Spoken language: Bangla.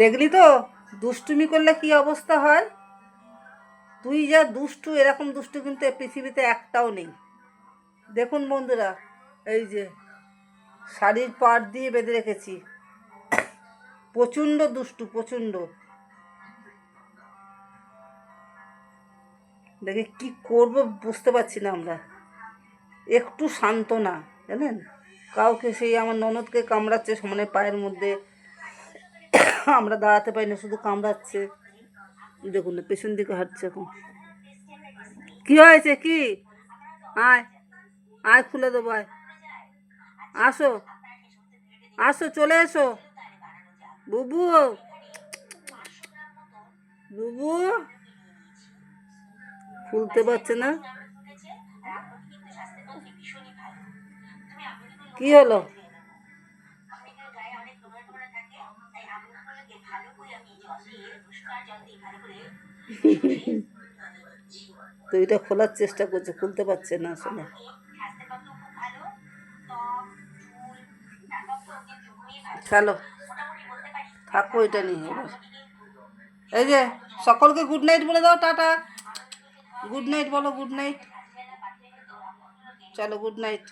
দেখলি তো দুষ্টুমি করলে কি অবস্থা হয়? তুই যা দুষ্টু, এরকম দুষ্টু কিন্তু পৃথিবীতে একটাও নেই। দেখুন বন্ধুরা, এই যে শাড়ির পাড় দিয়ে বেঁধে রেখেছি। প্রচণ্ড দুষ্টু, প্রচণ্ড। দেখে কি করব বুঝতে পারছি না আমরা। একটু শান্ত না, জানেন? কাউকে, সেই আমার ননদকে কামড়াচ্ছে সমানে পায়ের মধ্যে, আমরা দাঁড়াতে পারি না, শুধু কামড়াচ্ছে। দেখুন পেছন দিকে হাঁটছে এখন। কি হয়েছে কি? আয়, আয় খুলে দেবো, আয়, আসো, আসো, চলে এসো। বুবু, বুবু খুলতে পারছে না। কি হলো? তো এটা খোলার চেষ্টা করছে, খুলতে পারছে না আসলে। চলো থাকো এটা নিয়ে এবার। এই যে সকলকে গুড নাইট বলে দাও, টাটা। গুড নাইট বলো, গুড নাইট। চলো গুড নাইট।